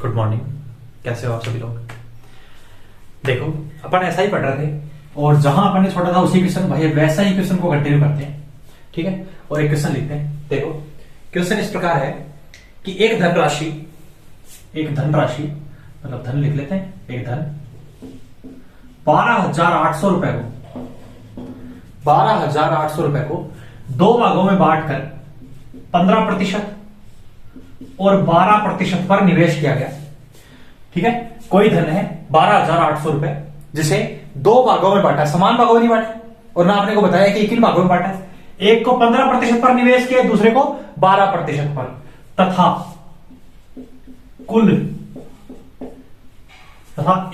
Good morning. कैसे हो आप सभी लोग? देखो, अपन ऐसा ही पढ़ रहे थे और जहां अपन ने छोड़ा था उसी क्वेश्चन भाई वैसा ही क्वेश्चन को कंटिन्यू करते हैं। ठीक है, और एक क्वेश्चन लिखते हैं। देखो, क्वेश्चन इस प्रकार है कि एक धनराशि मतलब धन लिख लेते हैं। एक धन 12,800 रुपए को दो भागों में बांटकर 15% और 12% पर निवेश किया गया। ठीक है, कोई धन है 12,800 रुपए जिसे दो भागों में बांटा, समान भागों में नहीं बांटा, और ना आपने को बताया कि किन भागों में बांटा है। एक को 15% पर निवेश किया, दूसरे को 12% पर, तथा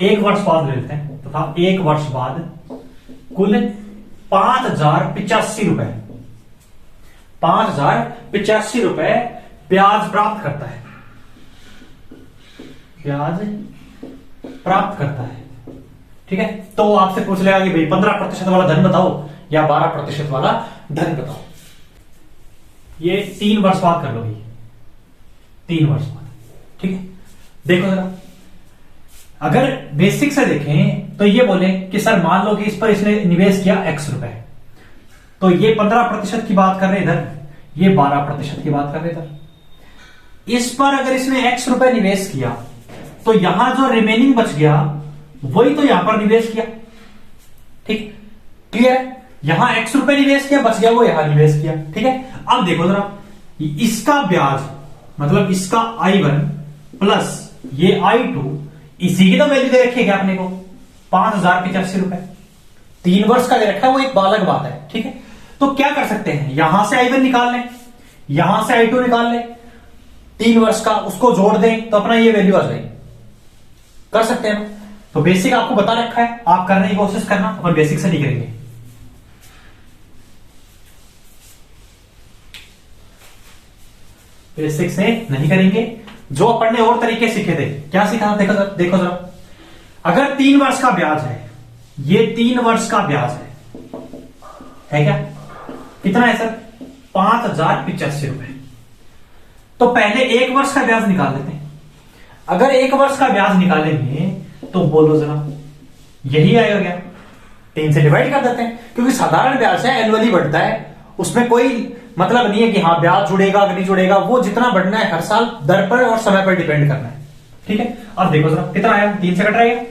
एक वर्ष बाद ले लेते हैं, तथा एक वर्ष बाद कुल 5,085 रुपए ब्याज प्राप्त करता है। ठीक है, तो आपसे पूछ लेगा कि भाई 15% वाला धन बताओ या 12% वाला धन बताओ। ये 3 वर्ष बाद कर लो भाई, 3 वर्ष बाद। ठीक है, देखो जरा, अगर बेसिक से देखें तो ये बोले कि सर मान लो कि इस पर इसने निवेश किया x रुपए, तो ये 15% की बात कर रहे इधर, ये 12% की बात कर रहे इधर। इस पर अगर इसने x रुपए निवेश किया तो यहां जो रिमेनिंग बच गया वही तो यहां पर निवेश किया। ठीक, क्लियर है? यहां x रुपए निवेश किया, बच गया वो यहां निवेश किया। ठीक है, अब देखो जरा, इसका ब्याज मतलब इसका I1 प्लस ये I2, इसी की तो वैल्यू दे रखी है अपने को 5,085 रुपए। 3 वर्ष का दे रखा है, वो एक अलग बात है। ठीक है, तो क्या कर सकते हैं, यहां से I1 निकाल लें, यहां से I2 निकाल लें, 3 वर्ष का उसको जोड़ दें तो अपना ये वैल्यू आ जाएगी। कर सकते हैं ना? तो बेसिक आपको बता रखा है, आप करने की कोशिश करना, अपन बेसिक से नहीं करेंगे। बेसिक से नहीं करेंगे, जो अपन ने और तरीके सीखे थे। क्या सीखा था? देखो जरा, अगर 3 वर्ष का ब्याज है, ये 3 वर्ष का ब्याज है क्या? कितना है सर? 5,085 रुपए। तो पहले 1 वर्ष का ब्याज निकाल लेते हैं। अगर 1 वर्ष का ब्याज निकालेंगे तो बोलो जरा, यही आएगा क्या? 3 से डिवाइड कर देते हैं, क्योंकि साधारण ब्याज है, एनुअली बढ़ता है, उसमें कोई मतलब नहीं है कि हाँ ब्याज जुड़ेगा कि नहीं जुड़ेगा, वो जितना बढ़ना है हर साल दर पर और समय पर डिपेंड करना है। ठीक है, अब देखो जरा कितना आया, 3 से कट रहेगा,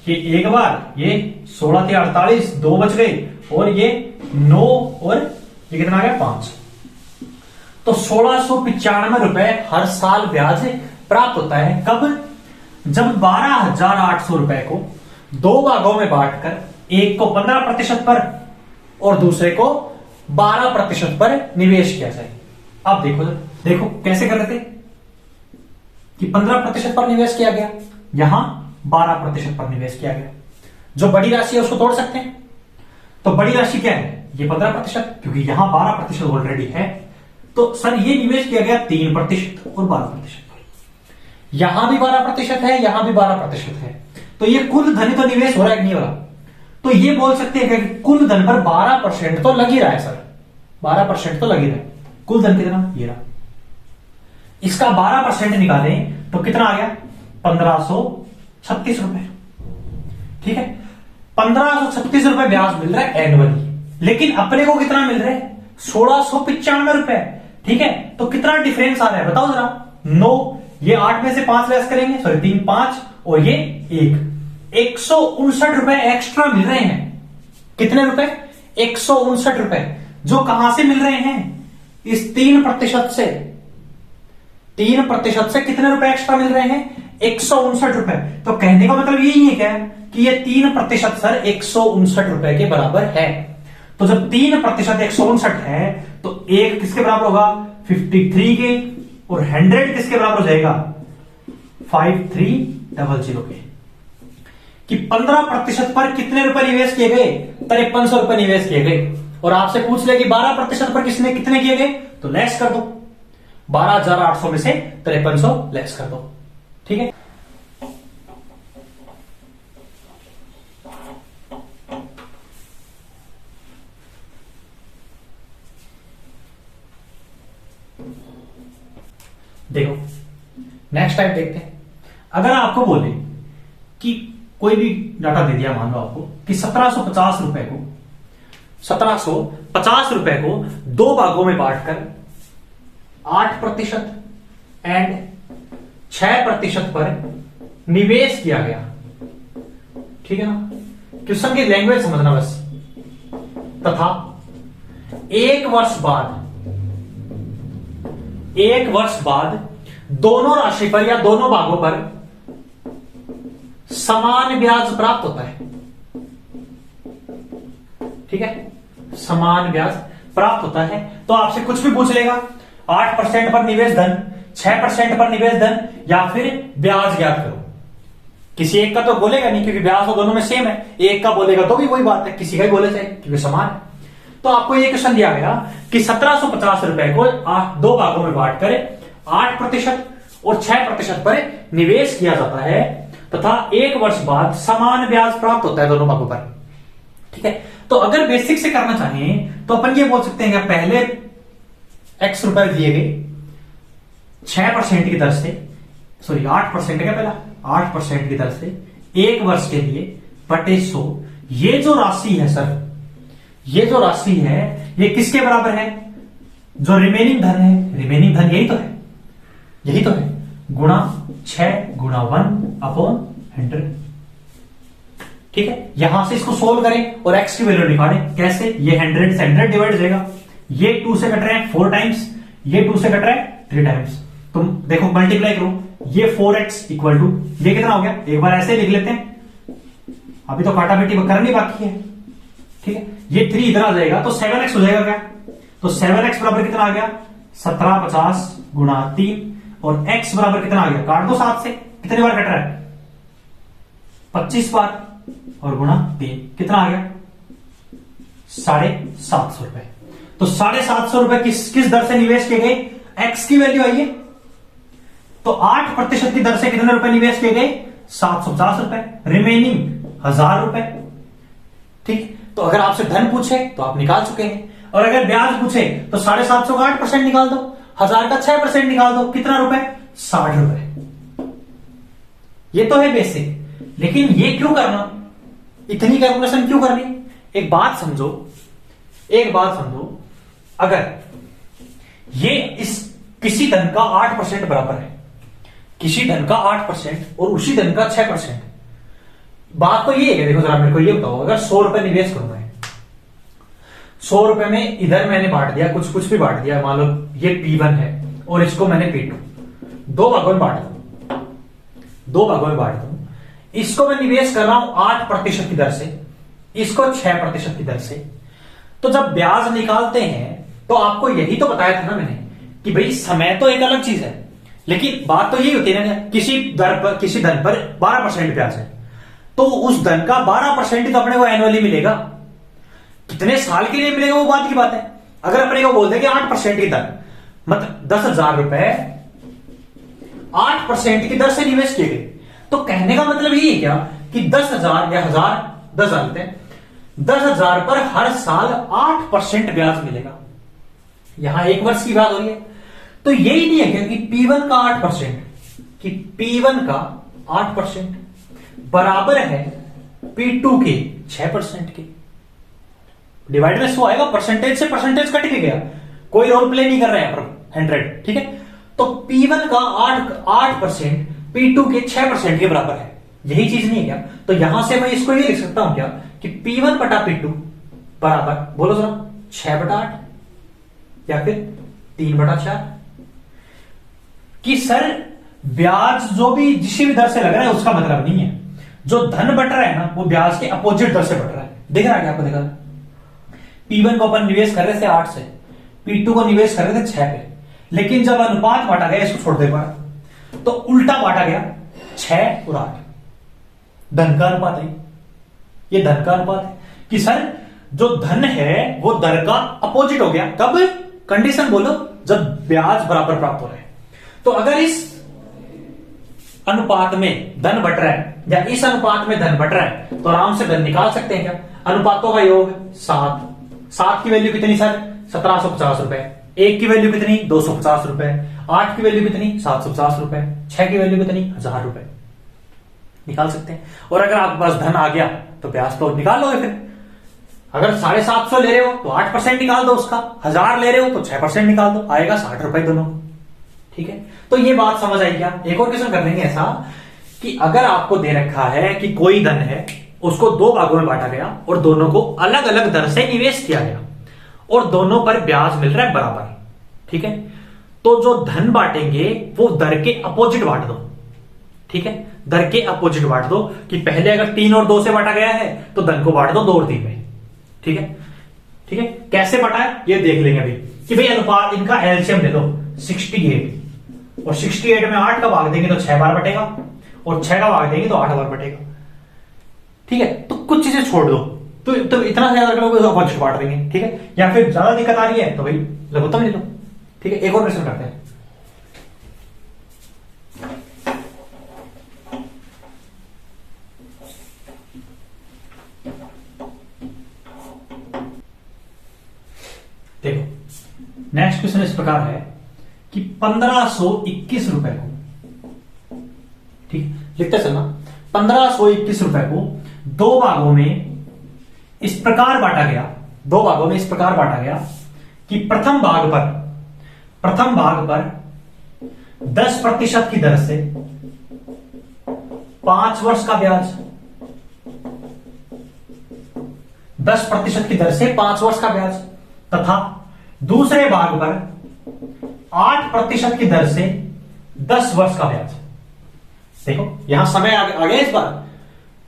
ये एक बार, ये 16 × 48, 2 बच गए, और ये 9, और ये कितना आ गया 5। तो 1,695 रुपए हर साल ब्याज प्राप्त होता है। कब? जब 12,800 रुपए को 2 भागों में बांटकर, एक को 15% पर और दूसरे को 12% पर निवेश किया जाए। अब देखो कैसे कर रहे थे कि 15% पर निवेश किया गया, यहां 12% पर निवेश किया गया। जो बड़ी राशि है उसको तोड़ सकते हैं, तो बड़ी राशि क्या है? ये 15%, क्योंकि यहां 12% ऑलरेडी है। तो सर ये निवेश किया गया 3% और 12%, यहां भी 12% है, यहां भी 12% है, तो ये कुल धन तो निवेश हो रहा है नहीं हो रहा? तो ये बोल सकते हैं कि कुल धन पर 12% तो लग ही रहा है सर, 12% तो लग ही रहा है। कुल धन कितना? ये रहा। इसका 12% निकालें तो कितना आ गया? 1,536 रुपए। ठीक है, 1,536 रुपए ब्याज मिल रहा है एनुअली, लेकिन अपने को कितना मिल रहा है? 1,695 रुपए। ठीक है, तो कितना डिफरेंस आ रहा है बताओ जरा? 9, ये 8 में से 5 लेस करेंगे, सॉरी 3, 5, और ये 159 रुपए एक्स्ट्रा मिल रहे हैं। कितने रुपए? 159 रुपए, जो कहां से मिल रहे हैं? इस 3% से। 3% से कितने रुपए एक्स्ट्रा मिल रहे हैं? 159 रुपए। तो कहने का मतलब यही है क्या कि ये 3% सर 159 रुपए के बराबर है। तो जब 3% 159 है तो 1 किसके बराबर होगा? 53 के, और 100 किसके बराबर हो जाएगा? 5300 के। कि 15% पर कितने रुपए निवेश किए गए? 5300 रुपए निवेश किए गए। और आपसे पूछ ले कि 12% पर किसने कितने किए गए, तो लेस कर दो, 12,800 में से 5300 लेस कर दो। ठीक है, देखो नेक्स्ट टाइप देखते हैं। अगर आपको बोले कि कोई भी डाटा दे दिया, मान लो आपको कि 1750 रुपए को दो भागों में बांटकर 8% एंड 6% पर निवेश किया गया, ठीक है ना। क्वेश्चन की लैंग्वेज समझना बस। तथा एक वर्ष बाद दोनों राशि पर या दोनों भागों पर समान ब्याज प्राप्त होता है, ठीक है, समान ब्याज प्राप्त होता है। तो आपसे कुछ भी पूछ लेगा, 8% पर निवेश धन, 6% पर निवेश धन, या फिर ब्याज ज्ञात करो। किसी एक का तो बोलेगा नहीं, क्योंकि ब्याज तो दोनों में सेम है। एक का बोलेगा तो भी वही बात है, किसी का ही बोले जाए क्योंकि समान है। तो आपको ये क्वेश्चन दिया गया कि 1750 रुपए को दो भागों में बांटकर 8% और 6% पर निवेश किया जाता है तथा एक वर्ष बाद समान ब्याज प्राप्त होता है दोनों भागों पर, ठीक है। तो अगर बेसिक से करना चाहें तो अपन ये बोल सकते हैं कि पहले x रुपए दिए गए 6% की दर से, सॉरी 8% का, पहला 8% की दर से एक वर्ष के लिए बटे 100। ये जो राशि है सर, ये जो राशि है ये किसके बराबर है? जो रिमेनिंग धन है, रिमेनिंग धन यही तो है, यही तो है, गुणा 6 गुणा 1/100, ठीक है। यहां से इसको सोल्व करें और x की वैल्यू निकालें। कैसे? ये 100 से 100 डिवाइड हो जाएगा, ये 2 से कट रहे हैं 4 टाइम्स, ये 2 से कट रहा है 3 टाइम्स। तुम देखो मल्टीप्लाई करो, ये 4x इक्वल टू ये कितना हो गया? एक बार ऐसे लिख लेते हैं, अभी तो काटा बेटी करनी बाकी है, ठीक है। ये 3 इधर आ जाएगा तो 7x हो जाएगा क्या? तो 7x बराबर कितना आ गया? 1750 गुणा 3, और x बराबर कितना आ गया? काट दो 7 से, कितनी बार कट रहा है? 25 बार, और गुणा 3 कितना आ गया? 750 रुपए। तो 750 रुपए किस दर से निवेश किए गए? x की वैल्यू आई है, तो 8% की दर से कितने रुपए निवेश किए गए? 750 रुपए, रिमेनिंग 1000 रुपए, ठीक। तो अगर आपसे धन पूछे तो आप निकाल चुके हैं, और अगर ब्याज पूछे तो 750 का 8% निकाल दो, 1000 का 6% निकाल दो, कितना रुपए? 60 रुपए। ये तो है बेसिक, लेकिन ये क्यों करना, इतनी कैलकुलेशन क्यों करनी? एक बात समझो, अगर ये इस किसी धन का 8% बराबर है, किसी धन का 8% और उसी धन का 6%, बात तो ये है, देखो जरा मेरे को ये बताओ, अगर 100 रुपए निवेश करूंगा, 100 रुपए में इधर मैंने बांट दिया, कुछ भी बांट दिया, मान लो ये P1 है और इसको मैंने P2, दो भागों में बांट दूं, इसको मैं निवेश कर रहा हूं 8% की दर से, इसको 6% की दर से। तो जब ब्याज निकालते हैं तो आपको यही तो बताया था ना मैंने कि भाई समय तो एक अलग चीज है, लेकिन बात तो यही होती है ना, किसी धन पर 12% ब्याज है, तो उस धन का 12% ही तो अपने को एनुअली मिलेगा। कितने साल के लिए मिलेगा वो बात की बात है। अगर अपने को बोल दे कि 8% की दर, मतलब 10,000 रुपए 8% की दर से निवेश किए गए, तो कहने का मतलब ये है क्या कि 10,000 या 10,000 लेते हैं, 10,000 पर हर साल 8% ब्याज मिलेगा। यहां एक वर्ष की बात हो रही है, तो यही नहीं है क्या कि P1 का 8%, कि P1 का 8% बराबर है P2 के 6% के। डिवाइड में 100 आएगा, परसेंटेज से परसेंटेज कट के गया, कोई रोल प्ले नहीं कर रहा है पर 100, ठीक है। तो P1 का 8% P2 के 6% के बराबर है, यही चीज नहीं है क्या? तो यहां से मैं इसको ये लिख सकता हूं क्या कि P1 बटा P2 बराबर, बोलो जरा, 6/8 या फिर 3/4, कि सर ब्याज जो भी जिस भी दर से लग रहा है उसका मतलब नहीं है, जो धन बट रहा है ना वो ब्याज के अपोजिट दर से बट रहा है। दिख रहा है क्या आपको? देखा, P1 को अपन निवेश कर रहे थे 8 से, P2 को निवेश कर रहे थे 6 पे, लेकिन जब अनुपात बांटा गया, इसको छोड़ दे बार, तो उल्टा बांटा गया 6 और 8, धन का अनुपात है, ये धन का अनुपात है कि सर जो धन है वो दर का अपोजिट हो गया। कब? कंडीशन बोलो, जब ब्याज बराबर प्राप्त हो रहा है। तो अगर इस अनुपात में धन बट रहा है या इस अनुपात में धन बट रहा है तो आराम से धन निकाल सकते हैं क्या? अनुपातों का योग 7 की वैल्यू कितनी सर? 1750 रुपए। 1 की वैल्यू कितनी? 250 रुपए। 8 की वैल्यू कितनी? 750 रुपए। 6 की वैल्यू कितनी? 1000 रुपए। निकाल सकते हैं। और अगर आपके पास धन आ गया तो ब्याज तो निकाल लोगे फिर। अगर 750 ले रहे हो तो 8% निकाल दो उसका, 1000 ले रहे हो तो 6% निकाल दो, आएगा 60 रुपए दोनों। ठीक है, तो ये बात समझ आई क्या? एक और क्वेश्चन कर लेंगे ऐसा कि अगर आपको दे रखा है कि कोई धन है, उसको 2 भागों में बांटा गया और दोनों को अलग अलग दर से निवेश किया गया और दोनों पर ब्याज मिल रहा है बराबर। ठीक है, तो जो धन बांटेंगे वो दर के अपोजिट बांट दो। ठीक है, दर के अपोजिट बांट दो कि पहले अगर 3 और 2 से बांटा गया है तो धन को बांट दो 2 और 3 में। ठीक है, ठीक है, कैसे बांटा है ये देख लेंगे अभी कि भाई अनुपात इनका एलसीएम ले लो 68 और 68 में 8 का भाग देंगे तो 6 बार बटेगा और 6 का भाग देंगे तो 8 बार बटेगा। ठीक है, तो कुछ चीजें छोड़ दो, तो इतना ज्यादा करोगे तो अपोजिट बांट देंगे। ठीक है, या फिर ज्यादा दिक्कत आ रही है तो भाई लघुत्तम ले लो। ठीक है, एक और क्वेश्चन करते हैं। देखो नेक्स्ट क्वेश्चन इस प्रकार है कि 1521 रुपए को, ठीक लिखते चलना, 1521 रुपए को 2 भागों में इस प्रकार बांटा गया, 2 भागों में इस प्रकार बांटा गया कि प्रथम भाग पर 10% की दर से 5 वर्ष का ब्याज, 10% की दर से 5 वर्ष का ब्याज, तथा दूसरे भाग पर 8% की दर से 10 वर्ष का ब्याज। देखो यहां समय आ गया इस बार,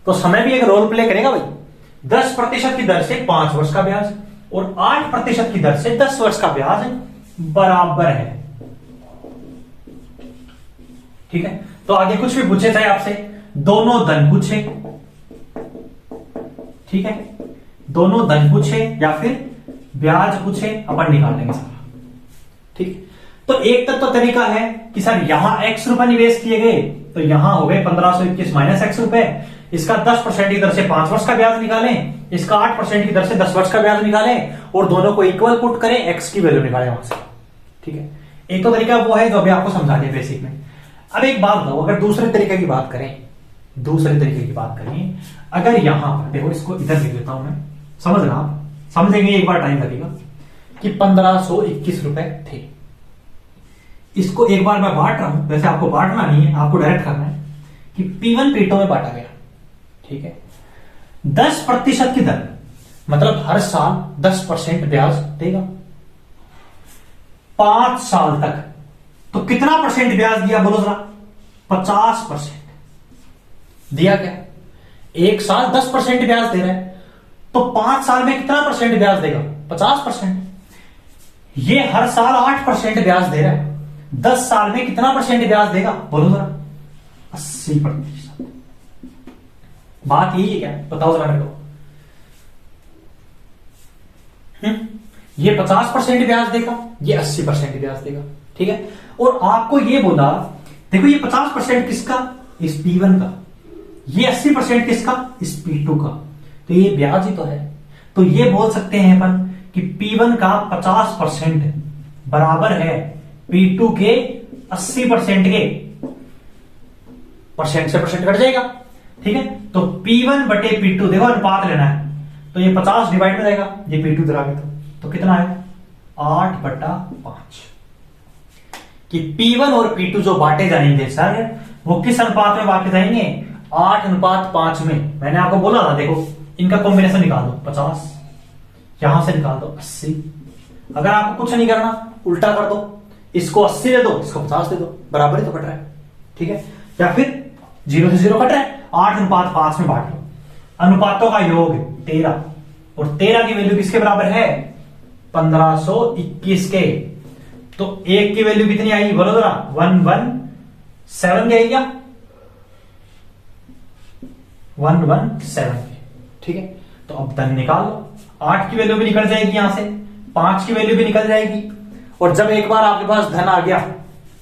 तो समय भी एक रोल प्ले करेगा भाई। 10% की दर से 5 वर्ष का ब्याज और 8% की दर से 10 वर्ष का ब्याज बराबर है। ठीक है, तो आगे कुछ भी पूछे चाहे आपसे, दोनों धन पूछे, ठीक है, दोनों धन पूछे या फिर ब्याज पूछे, अपन निकाल लेंगे सारा। ठीक, तो एक तक तो तरीका है कि सर यहां x रुपए निवेश किए गए तो यहां हो गए 1521 माइनस x रुपए, इसका 10% की दर से 5 वर्ष का ब्याज निकालें, इसका 8% की दर से 10 वर्ष का ब्याज निकालें और दोनों को इक्वल पुट करें, x की वैल्यू निकालें वहां से। ठीक है, एक तो तरीका वो है जो अभी आपको समझा दिया बेसिक में। अब एक बात बताओ, अगर दूसरे तरीके की बात करें, अगर यहां पर देखो, इसको इधर लिख देता हूं मैं, समझना आप समझेंगे, एक बार टाइम लगेगा कि 1521 रुपए थे, इसको एक बार मैं बांट रहा हूं, वैसे आपको बांटना नहीं है, आपको डायरेक्ट करना है कि P1 P2 में बांटा गया। ठीक है, 10% की दर मतलब हर साल 10% ब्याज देगा 5 साल तक, तो कितना परसेंट ब्याज दिया बोलो जरा? 50% दिया गया। एक साल 10% ब्याज दे रहा है तो 5 साल में कितना परसेंट ब्याज देगा? 50%। ये हर साल 8% ब्याज दे रहा है, 10 साल में कितना परसेंट ब्याज देगा बोलो जरा? 80%। बात यही है क्या? बताओ जरा मेरे को। ये 50% ब्याज देगा, ये 80% ब्याज देगा। ठीक है, और आपको ये बोला, देखो ये 50% किसका? इस P1 का, ये 80% किसका? इस P2 का, तो ये ब्याज ही तो है। तो ये बोल सकते हैं अपन कि P1 का 50% बराबर है P2 के 80% के, परसेंट से परसेंट कट जाएगा। ठीक है, तो P1 बटे P2, देखो अनुपात लेना है तो ये 50 डिवाइड में रहेगा, ये P2 इधर आ गया तो कितना है? 8/5। कि P1 और P2 जो बांटे जाएंगे सर, वो किस अनुपात में बांटे जाएंगे? 8/5 में। मैंने आपको बोला था, देखो इनका कॉम्बिनेशन निकाल दो, 50 यहां से निकाल दो 80। अगर आपको कुछ नहीं करना, उल्टा कर दो, इसको 80 दे दो, इसको 50 दे दो, बराबर ही तो कट रहा है। ठीक है, या फिर 0 से 0 कट रहा है, 8/5 में बांट लो। अनुपातों का योग 13 और 13 की वैल्यू किसके बराबर है? 1521 के। तो एक की वैल्यू कितनी आई बोलो जरा? 117 की आई क्या? 117 की। ठीक है, तो अब धन निकाल लो, 8 की वैल्यू भी निकल जाएगी यहां से, 5 की वैल्यू भी निकल जाएगी, और जब एक बार आपके पास धन आ गया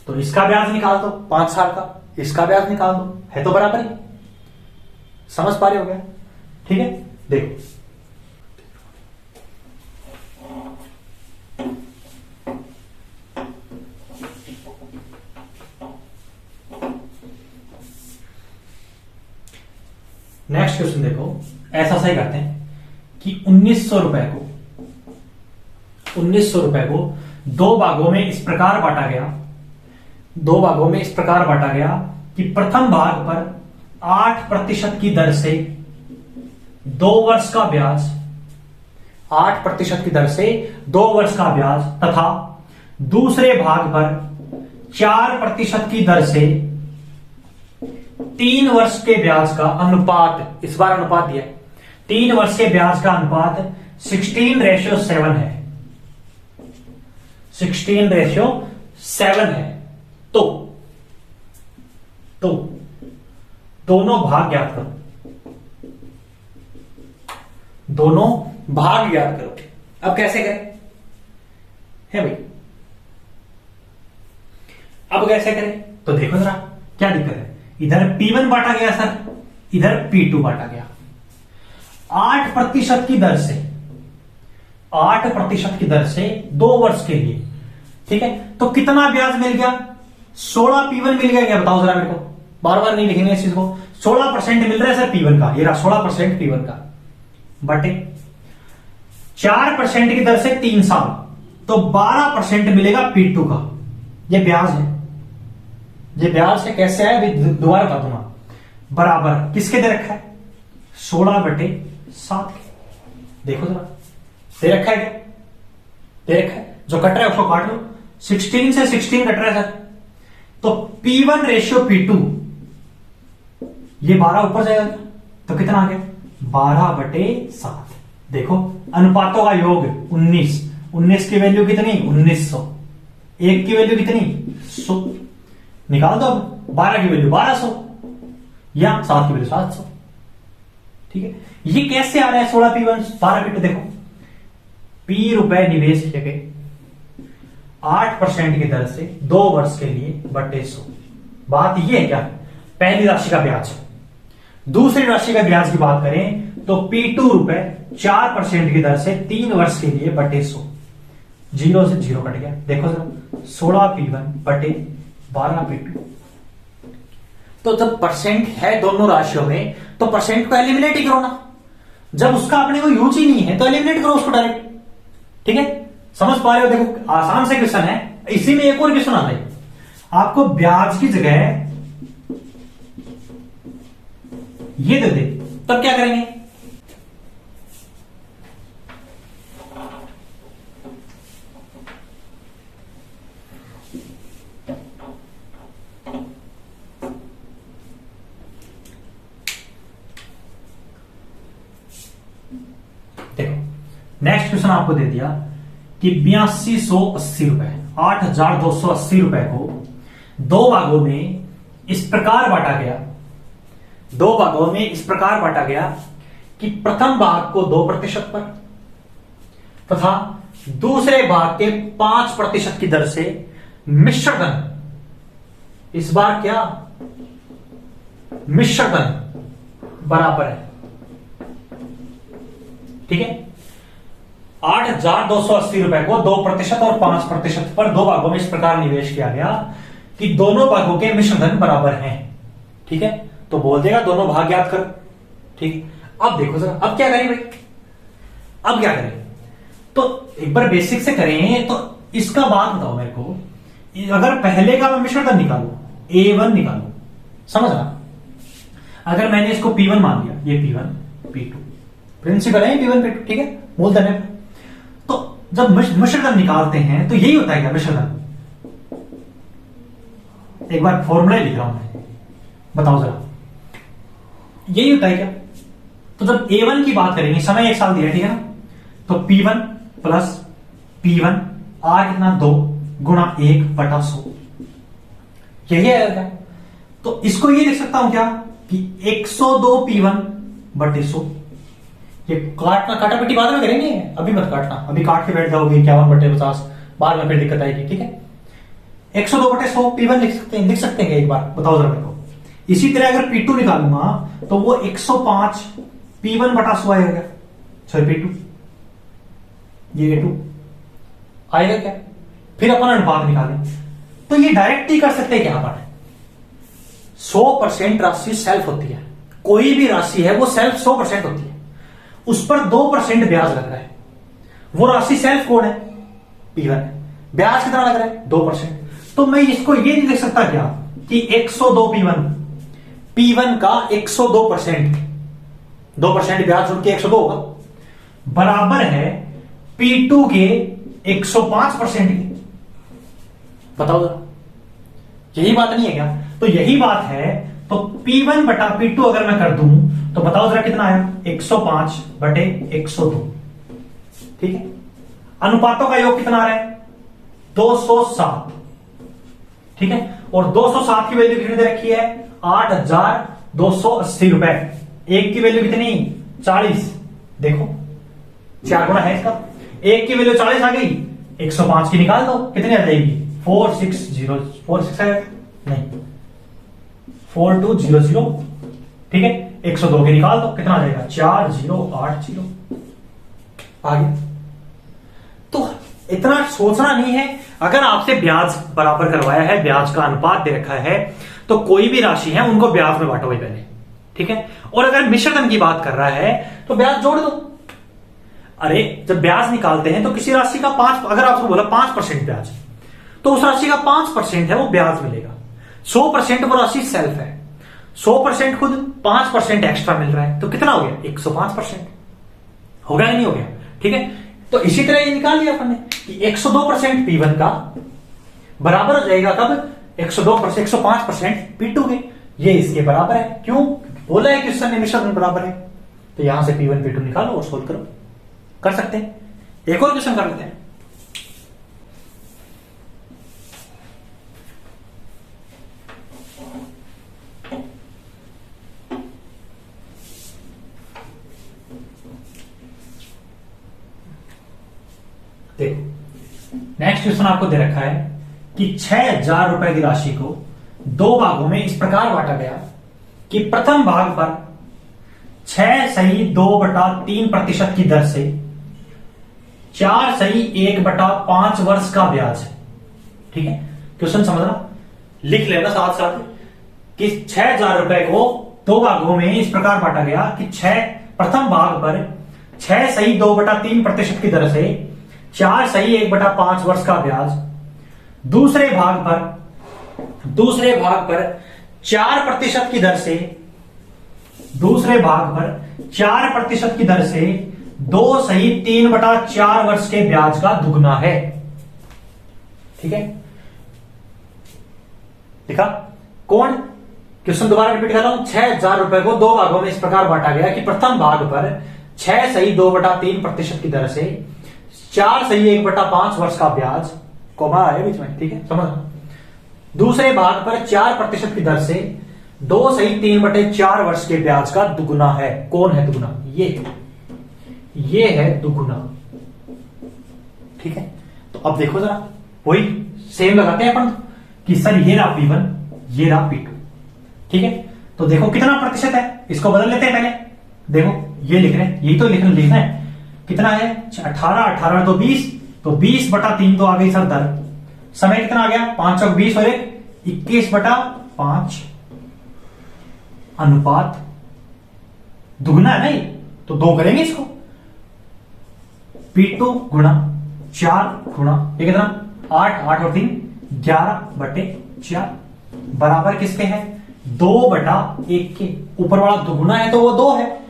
तो इसका ब्याज निकाल दो 5 साल का, इसका ब्याज निकाल दो, है तो बराबर ही। समझ पा रहे हो क्या? ठीक है, देखो नेक्स्ट क्वेश्चन देखो, ऐसा सही करते हैं कि 1900 रुपए को दो भागों में इस प्रकार बांटा गया कि प्रथम भाग पर 8% की दर से 2 वर्ष का ब्याज, 8% की दर से 2 वर्ष का ब्याज तथा दूसरे भाग पर 4% की दर से 3 वर्ष के ब्याज का अनुपात, इस बार अनुपात दिया है, 3 वर्ष के ब्याज का अनुपात 16:7 है, 16:7 है। तो दोनों भाग ज्ञात करो, दोनों भाग ज्ञात करो। अब कैसे करें है भाई, अब कैसे करें? तो देखो जरा क्या दिक्कत है। इधर P1 बांटा गया सर, इधर P2 बांटा गया। 8% की दर से, 8% की दर से 2 वर्ष के लिए, ठीक है। तो कितना ब्याज मिल गया? 16 P1 मिल गया क्या? बताओ जरा मेरे को, बार बार नहीं लिखेंगे इस चीज को। 16% मिल रहा है सर P1 का, ये रहा 16% P1 का, बटे 4% की दर से 3 साल, तो 12% मिलेगा P2 का। ये ब्याज है, ये ब्याज है। कैसे है अभी दोबारा बता दूंगा। बराबर किसके दे रखा है? 16/7 के। देखो जरा दे रखा है क्या? दे रखा है। जो कट रहा है उसको काट लो, 16 से 16 कट रहा है सर। तो P1 रेशियो P2, ये 12 ऊपर जाएगा तो कितना आ गया? 12/7। देखो अनुपातों का योग 19, 19 की वैल्यू कितनी? 1900। 1 की वैल्यू कितनी? 100। निकाल दो अब। 12 की वैल्यू 1200 या 7 की वैल्यू 700, ठीक है। ये कैसे आ रहा है? 16 P1 12 P2। देखो P रुपए निवेश किए गए 8% की दर से 2 वर्ष के लिए बटे 100। बात ये है क्या? पहली राशि का ब्याज। दूसरी राशि का ब्याज की बात करें तो P2 रुपए 4% की दर से 3 वर्ष के लिए बटे 100। 0 से 0 कट गया। देखो जरा 16 P1 बटे 12 P2। तो जब परसेंट है दोनों राशियों में तो परसेंट को एलिमिनेट ही करो ना। जब उसका अपने को यूज ही नहीं है तो एलिमिनेट करो उसको डायरेक्ट, ठीक है। समझ पा रहे हो? देखो आसान से क्वेश्चन है। इसी में एक और क्वेश्चन आता है, आपको ब्याज की जगह ये दे दे, तब क्या करेंगे? देखो नेक्स्ट क्वेश्चन आपको दे दिया कि 8280 रुपए, 8280 रुपए को 2 भागों में इस प्रकार बांटा गया, 2 भागों में इस प्रकार बांटा गया कि प्रथम भाग को 2% पर तथा दूसरे भाग के 5% की दर से मिश्र धन, इस बार क्या मिश्र धन बराबर है, ठीक है। 8280 रुपए को 2% और 5% पर 2 भागों में इस प्रकार निवेश किया गया कि दोनों भागों के मिश्र धन बराबर हैं, ठीक है। तो बोल देगा दोनों भाग ज्ञात कर, ठीक। अब देखो जरा, अब क्या करें भाई? अब क्या करें? तो एक बार बेसिक से करें तो इसका बात बताओ मेरे को। अगर पहले का मैं मिश्र धन निकालू, A1 निकालू, समझ रहा? अगर मैंने इसको P1 मान लिया, ये P1 P2 प्रिंसिपल है, P1 P2, ठीक है, मूलधन है। तो जब मिश्र धन निकालते हैं तो यही होता है क्या मिश्र धन? एक बार फॉर्मूला लिख रहा हूं मैं, बताओ जरा, यही होता है क्या? तो जब A1 की बात करेंगे, समय 1 साल दिया, ठीक है ना, तो P1 प्लस P1 R कितना 2 गुणा 1/100, यही है। तो इसको ये लिख सकता हूं क्या कि 102 P1 बटे 100। ये काटना काटापिटी बाद में करेंगे, अभी मत काटना, अभी काट के बैठ जाओगे 51/50, बाद में फिर दिक्कत आएगी, ठीक है। 102 बटे 100 P1 लिख सकते हैं एक बार, बताओ जरा मेरे को। इसी तरह अगर P2 निकालूंगा तो वो 105 P1 बटा 100 आएगा, सॉरी P2, ये A2 आएगा क्या? फिर अपन अनुपात निकालें तो ये डायरेक्ट ही कर सकते हैं क्या? अपन 100% राशि सेल्फ होती है, कोई भी राशि है वो सेल्फ 100% होती है, उस पर 2% ब्याज लग रहा है, वो राशि सेल्फ कौन है? P1 है। ब्याज कितना लग रहा है? 2%। तो मैं इसको ये नहीं लिख सकता क्या कि 102 P1 का 102%, 2% ब्याज जोड़ के 102 होगा, बराबर है P2 के 105% की। बताओ जरा, यही बात नहीं है क्या? तो यही बात है। तो P1 बटा P2 अगर मैं कर दूं तो बताओ जरा कितना आया? 105 बटे 102। ठीक है, अनुपातों का योग कितना आ रहा है? 207। ठीक है, और 207 की वैल्यू कितनी दे रखी है? 8,280 रुपए। एक की वैल्यू कितनी? 40। देखो 4 गुना है इसका, एक की वैल्यू 40 आ गई, 105 की निकाल दो, कितनी आ जाएगी? 46 है नहीं, 4200। ठीक है, 102 की निकाल दो, कितना आ जाएगा? 4080 आ गया। तो इतना सोचना नहीं है। अगर आपसे ब्याज बराबर करवाया है, ब्याज का अनुपात दे रखा है, तो कोई भी राशि है उनको ब्याज में बांटो भाई पहले। ठीक है, और अगर मिश्रधन की बात कर रहा है तो ब्याज जोड़ दो। अरे जब ब्याज निकालते हैं तो किसी राशि का 5, अगर आपको बोला 5% ब्याज, तो उस राशि का 5% है वो ब्याज मिलेगा। 100% वो राशि सेल्फ है, 100% खुद, 5% एक्स्ट्रा मिल रहा है, तो कितना हो गया? 105%। हो गया नहीं हो गया? ठीक है, तो इसी तरह ये निकाल लिया अपन ने कि 102% P1 का बराबर हो जाएगा कब? 102%, 105% P2 के। ये इसके बराबर है, क्यों? बोला है कि उससे मिश्रण बराबर है। तो यहां से P1 P2 निकालो और सोल्व करो। कर सकते हैं। एक और क्वेश्चन कर लेते हैं। देखो नेक्स्ट क्वेश्चन आपको दे रखा है कि 6,000 रुपए की राशि को 2 भागों में इस प्रकार बांटा गया कि प्रथम भाग पर 6.2/3% की दर से 4.1/5 वर्ष का ब्याज। ठीक है, क्वेश्चन समझना, लिख लेना साथ साथ कि 6,000 रुपए को 2 भागों में इस प्रकार बांटा गया कि प्रथम भाग पर 6.2/3% की दर से 4.1/5 वर्ष का ब्याज, दूसरे भाग पर 4% की दर से, दूसरे भाग पर 4% की दर से 2.3/4 वर्ष के ब्याज का दुगना है। ठीक है, देखा कौन? क्वेश्चन दोबारा रिपीट कर रहा हूं। 6,000 रुपए को 2 भागों में इस प्रकार बांटा गया कि प्रथम भाग पर 6.2/3% की दर से 4.1/5 वर्ष का ब्याज, कोमा है बीच में। ठीक है, समझ। दूसरे भाग पर 4% की दर से 2.3/4 वर्ष के ब्याज का दुगुना है। कौन है दुगुना? ये है दुगुना। ठीक है, तो अब देखो जरा, वही सेम लगाते हैं अपन कि सर ये रहा P1, ये रहा P2। ठीक है, तो देखो कितना प्रतिशत है, इसको बदल लेते हैं पहले। देखो ये लिख रहे हैं, यही तो लिखना है। कितना है? 18 तो 20, तो 20/3 तो आ गई सर दर। समय कितना आ गया? 5 और 20 और 21/5 अनुपात दुगना है ना, ये तो 2 करेंगे इसको। P2 गुणा 4 गुणा ये कितना? 8 और 3 11/4 बराबर किसके है? 2/1 के। ऊपर वाला दुगुना है तो वो 2 है,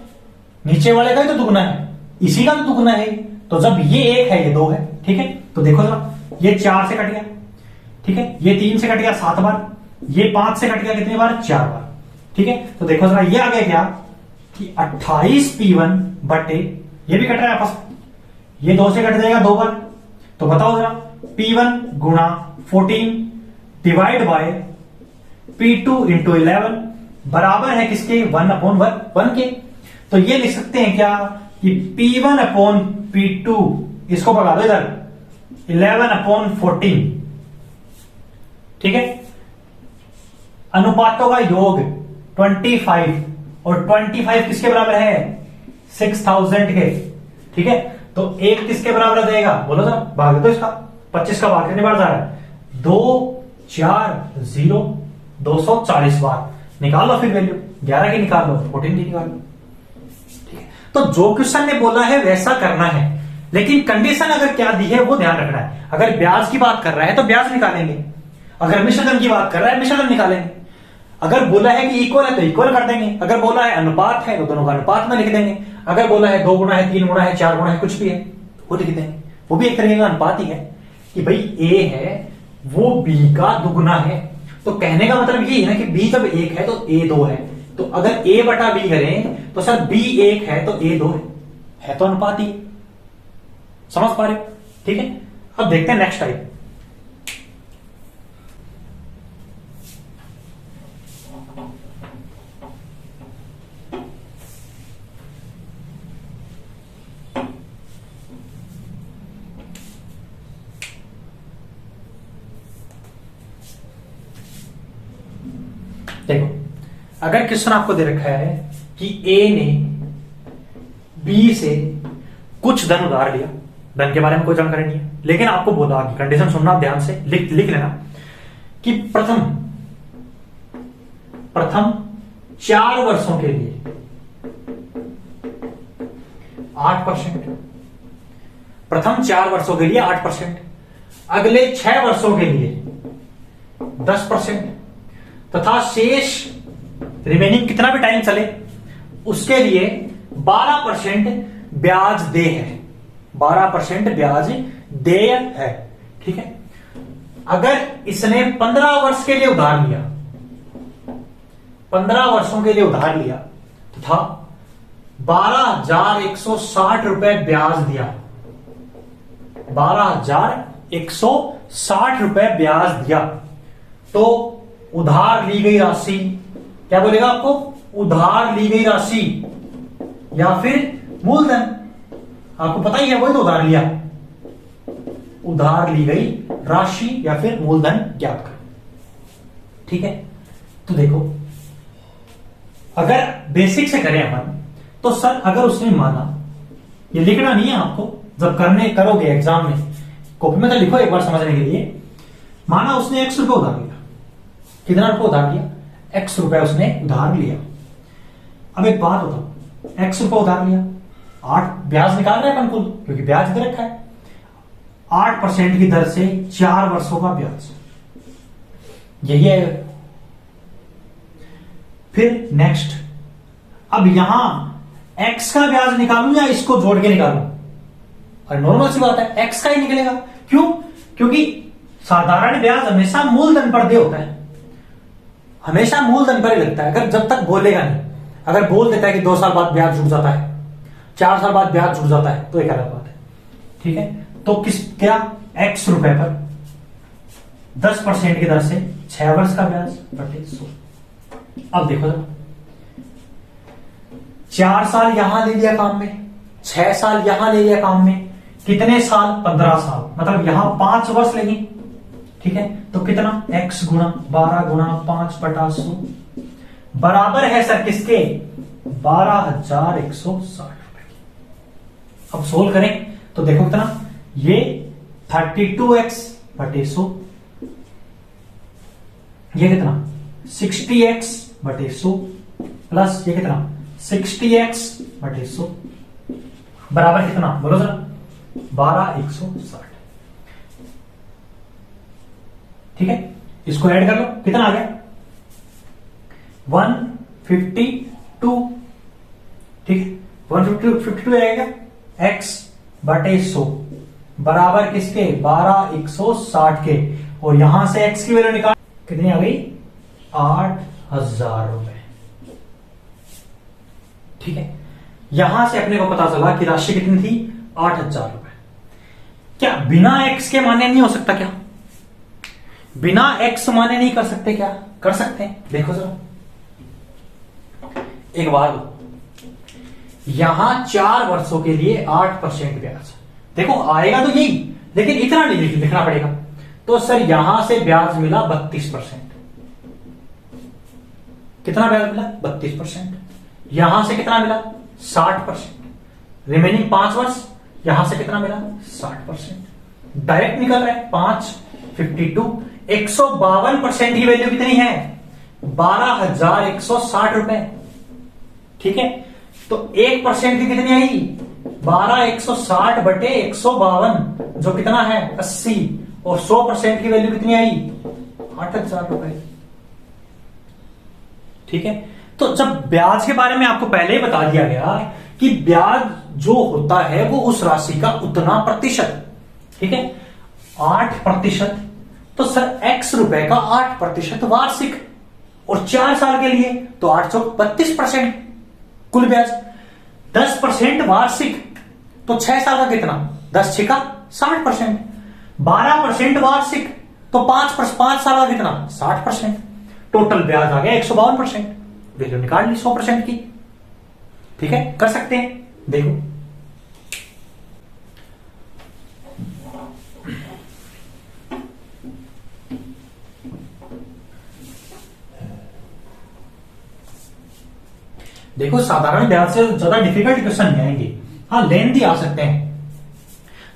नीचे वाले का ही तो दुगुना है, इसी का तो दुगुना है। तो जब ये 1 है, ये 2 है। ठीक है, तो देखो जरा, ये 4 से कट गया। ठीक है, ये 3 से कट गया 7 बार, ये 5 से कट गया कितनी बार? 4 बार। ठीक है, तो देखो जरा, ये आ गया क्या कि 28 P1 बटे, ये भी कट रहा है आपस में, ये 2 से कट जाएगा 2 बार। तो बताओ जरा, P1 गुणा 14 डिवाइड बाय P2 इंटू 11 बराबर है किसके? 1/1 के। तो ये लिख सकते हैं क्या कि P1/P2, इसको भगा दो इधर, 11/14। ठीक है, अनुपातों का योग 25, और 25 किसके बराबर है? 6,000 के। ठीक है, तो 1 किसके बराबर देगा? बोलो जरा, भाग दो इसका। 25 का भाग कितनी बार जा रहा है? 2 4 0 240 बार। निकाल लो फिर वैल्यू, 11 की निकाल लो, 14 की निकाल लो। ठीक है, तो जो क्वेश्चन ने बोला है वैसा करना है, लेकिन कंडीशन अगर क्या दी है वो ध्यान रखना है। अगर ब्याज की बात कर रहा है तो ब्याज निकालेंगे, अगर मिश्रधन की बात कर रहा है मिश्रधन निकालेंगे, अगर बोला है कि इक्वल है तो इक्वल कर देंगे, अगर बोला है अनुपात है तो दोनों का अनुपात में लिख देंगे, अगर बोला है 2 गुना है, 3 गुना है, 4 गुना है, कुछ भी है वो लिख देंगे। वो भी एक तरीके का अनुपात ही है कि भाई ए है वो बी का दुगुना है। तो कहने का मतलब ये है ना कि बी जब 1 है तो ए 2 है, तो अगर a बटा बी करें तो सर b 1 है तो a 2 है तो अनुपात ही। समझ पा रहे हो? ठीक है, अब देखते हैं नेक्स्ट टाइप। देखो, अगर क्वेश्चन आपको दे रखा है कि ए ने बी से कुछ धन उधार लिया, धन के बारे में कोई जानकारी नहीं है, लेकिन आपको बोला कि कंडीशन सुनना ध्यान से, लिख लेना कि प्रथम 4 वर्षों के लिए 8%, प्रथम 4 वर्षों के लिए 8%, अगले 6 वर्षों के लिए 10%, तथा शेष रिमेनिंग कितना भी टाइम चले उसके लिए 12% ब्याज देय है, 12% ब्याज देय है। ठीक है, अगर इसने 15 वर्ष के लिए उधार लिया, 15 वर्षों के लिए उधार लिया तथा 12,160 रुपए ब्याज दिया, 12,160 रुपए ब्याज दिया, तो उधार ली गई राशि क्या बोलेगा आपको? उधार ली गई राशि या फिर मूलधन, आपको पता ही है वही तो उधार लिया, उधार ली गई राशि या फिर मूलधन ज्ञात करो। ठीक है, तो देखो अगर बेसिक से करें अपन तो सर अगर उसने माना, ये लिखना नहीं है आपको, जब करोगे एग्जाम में कॉपी में तो लिखो एक बार समझने के लिए। माना उसने X रुपए उधार लिया, कितना रुपए उधार लिया? X रुपए उसने उधार लिया। अब एक बात बताओ, X रुपए उधार लिया, 8 ब्याज निकाल रहे हैं अपन कुल, क्योंकि ब्याज दे रखा है, 8% की दर से 4 वर्षों का ब्याज, यही है। फिर नेक्स्ट, अब यहां X का ब्याज निकालूं या इसको जोड़ के निकालूं? और नॉर्मल सी बात है X का ही निकलेगा। क्यों? क्योंकि साधारण ब्याज हमेशा मूलधन पर दे होता है, हमेशा मूलधन पर ही लगता है, अगर जब तक बोलेगा नहीं। अगर बोल देता है कि 2 साल बाद ब्याज जुड़ जाता है, 4 साल बाद ब्याज जुड़ जाता है, तो एक अलग बात है। ठीक है, तो क्या X रुपए पर 10% की दर से 6 वर्ष का ब्याज बटे 100। अब देखो जरा, 4 साल यहां ले लिया काम में, 6 साल यहां ले लिया काम में, कितने साल? 15 साल, मतलब यहां 5 वर्ष लगे। ठीक है, तो कितना? X गुणा 12 गुणा 5 बटा 100 बराबर है सर किसके? 12,160 रुपए की। अब सोल्व करें तो देखो कितना, ये 32x बटे 100, ये कितना 60x बटे 100 प्लस ये कितना 60x बटे 100 बराबर कितना बोलो जरा? 12,160। ठीक है, इसको ऐड कर लो, कितना आ गया? 152। ठीक है, 152 आएगा। x बटे 100 बराबर किसके? 12,160 के। और यहां से x की वैल्यू निकाल, कितनी आ गई? 8,000 रुपए। ठीक है, यहां से अपने को पता चला कि राशि कितनी थी? 8,000 रुपए। क्या बिना x के मान्य नहीं हो सकता? क्या बिना x मान्य नहीं कर सकते? क्या कर सकते हैं? देखो जरा एक बार, यहां 4 वर्षों के लिए 8% ब्याज, देखो आएगा तो यही, लेकिन इतना नहीं लिखना पड़ेगा। तो सर यहां से ब्याज मिला 32%। कितना ब्याज मिला? 32%। यहां से कितना मिला? 60%। रिमेनिंग 5 वर्ष, यहां से कितना मिला? 60%। डायरेक्ट निकल रहा है 5, 52, 152% की वैल्यू कितनी है? 12,160 रुपए। ठीक है, तो 1% की कितनी आई? 12,160 बटे 152, जो कितना है 80, और 100% की वैल्यू कितनी आई? 8,000 रुपए। ठीक है, तो जब ब्याज के बारे में आपको पहले ही बता दिया गया कि ब्याज जो होता है वो उस राशि का उतना प्रतिशत, ठीक है, 8%, तो सर x रुपए का 8% वार्षिक, और 4 साल के लिए तो 8 चौक 32% कुल ब्याज, 10% वार्षिक, तो 6 साल का कितना? 10 छिका 60%, 12% वार्षिक, तो 5 साल का कितना? 60%, टोटल ब्याज आ गया 152%। वैल्यू निकाल ली 100% की। ठीक है, कर सकते हैं, देखो देखो साधारण ब्याज से ज्यादा डिफिकल्ट क्वेश्चन नहीं आएंगे, हाँ लेंथी आ सकते हैं।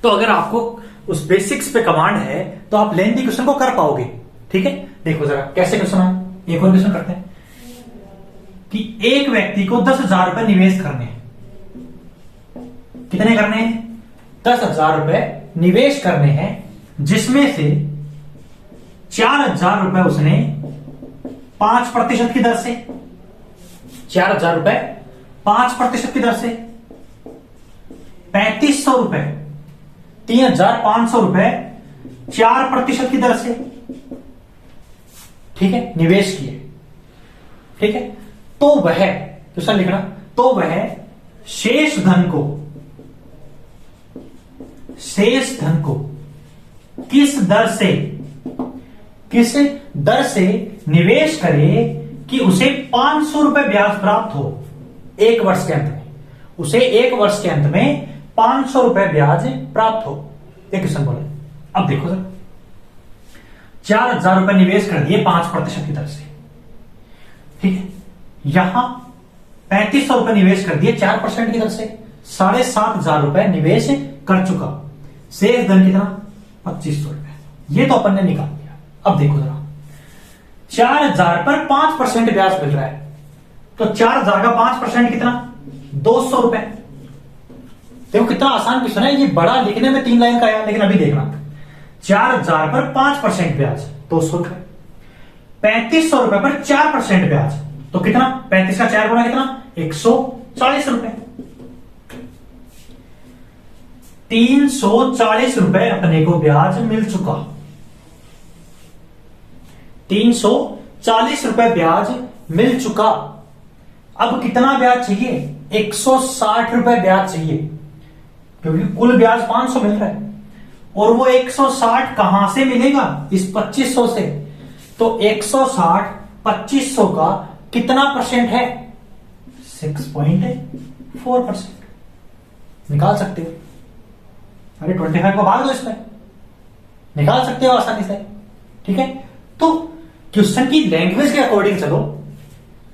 तो अगर आपको उस बेसिक्स पे कमांड है तो आप लेंथी क्वेश्चन को कर पाओगे। ठीक है, देखो जरा कैसे क्वेश्चन है। एक और क्वेश्चन करते हैं कि एक व्यक्ति को 10,000 रुपए निवेश करने हैं। कितने करने हैं? 10,000 रुपए निवेश करने हैं, जिसमें से 4,000 रुपए उसने 5% की दर से, 4,000 रुपए 5% की दर से, 3,500 रुपए, 3,500 रुपए 4% की दर से, ठीक है, निवेश किए। ठीक है, तो वह क्वेश्चन लिखना, तो वह शेष धन को किस दर से निवेश करे कि उसे 500 रुपए ब्याज प्राप्त हो एक वर्ष के अंत में, उसे एक वर्ष के अंत में 500 रुपए ब्याज प्राप्त हो। एक क्वेश्चन बोले, अब देखो सर, 4,000 रुपए निवेश कर दिए 5% की दर से, ठीक है, यहां 3,500 रुपए निवेश कर दिए 4% की दर से, 7,500 रुपए निवेश कर चुका, शेष धन कितना? 2,500 रुपए। ये तो अपन ने निकाल दिया। अब देखो जरा, 4,000 पर 5% ब्याज मिल रहा है, तो 4,000 का 5% कितना? 200 रुपए। देखो कितना आसान क्वेश्चन है, ये बड़ा लिखने में 3 लाइन का है, लेकिन अभी देखना, 4,000 पर 5% ब्याज 200 रुपए, 3,500 रुपए पर 4% ब्याज, तो कितना? 35 का 4 गुना कितना? 140 रुपए। 340 रुपए अपने को ब्याज मिल चुका, 340 रुपए ब्याज मिल चुका। अब कितना ब्याज चाहिए? 160 रुपए ब्याज चाहिए, क्योंकि कुल ब्याज 500 मिल रहा है, और वो 160 कहां से मिलेगा? इस 2,500 से। तो 160 2,500 का कितना परसेंट है? 6.4%। निकाल सकते हो, अरे 25 को भाग दो इसमें, निकाल सकते हो आसानी से। ठीक है, तो क्वेश्चन की लैंग्वेज के अकॉर्डिंग चलो,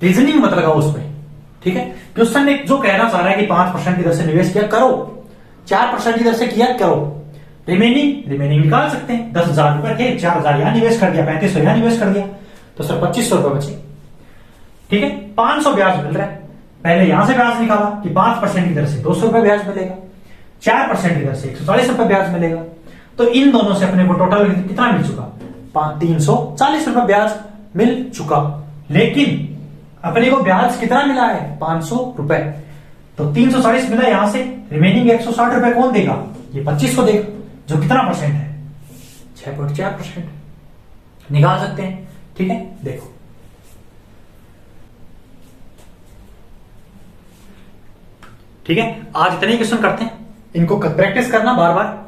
रीजनिंग मत लगाओ उसमें। ठीक है, क्वेश्चन ने जो कहना चाह रहा है कि 5% की दर से निवेश किया करो, 4% की दर से किया करो, रिमेनिंग निकाल सकते हैं। 10,000 रुपए थे, 4,000 यहां निवेश कर दिया, 3,500 यहां निवेश कर दिया, तो सर 2,500 रुपए बचे। ठीक है, 500 ब्याज मिल रहा है, पहले यहां से ब्याज निकाला कि 5% की दर से 200 रुपए ब्याज मिलेगा, 4% की दर से 140 रुपए ब्याज मिलेगा, तो इन दोनों से अपने को टोटल कितना मिल चुका? 340 रुपए ब्याज मिल चुका। लेकिन अपने को ब्याज कितना मिला है? 500 रुपए। तो 340 मिला यहां से, रिमेनिंग 160 रुपए कौन देगा? ये 25 देगा, जो कितना परसेंट है? 6.4%। निकाल सकते हैं। ठीक है, देखो ठीक है, आज इतने ही क्वेश्चन करते हैं, इनको प्रैक्टिस करना बार बार।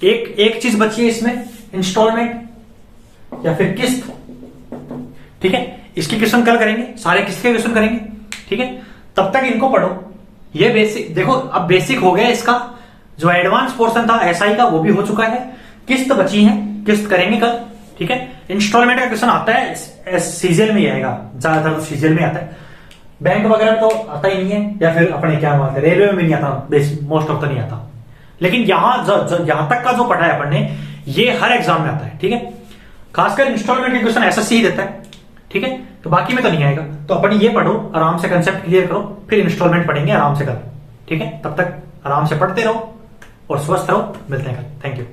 एक चीज बची है इसमें, इंस्टॉलमेंट या फिर किस्त। ठीक है, इसकी क्वेश्चन कल करेंगे, सारे किस्त के क्वेश्चन करेंगे। ठीक है, तब तक इनको पढ़ो। ये बेसिक देखो, अब बेसिक हो गया इसका, जो एडवांस पोर्शन था एसआई का वो भी हो चुका है, किस्त बची है, किस्त करेंगे कल। ठीक है, इंस्टॉलमेंट का क्वेश्चन आता है सीजीएल में ही आएगा, ज्यादातर तो सीजीएल में आता है, बैंक वगैरह तो आता ही नहीं है, या फिर अपने क्या बात है रेलवे में भी नहीं आता, मोस्ट ऑफ तो नहीं आता। लेकिन यहां तक का जो पढ़ा है अपन ने, ये हर एग्जाम में आता है। ठीक है, खासकर इंस्टॉलमेंट के क्वेश्चन एसएससी ही देता है। ठीक है, तो बाकी में तो नहीं आएगा। तो अपन ये पढ़ो, आराम से कंसेप्ट क्लियर करो, फिर इंस्टॉलमेंट पढ़ेंगे आराम से कल। ठीक है, तब तक आराम से पढ़ते रहो और स्वस्थ रहो। मिलते हैं कल। Thank you.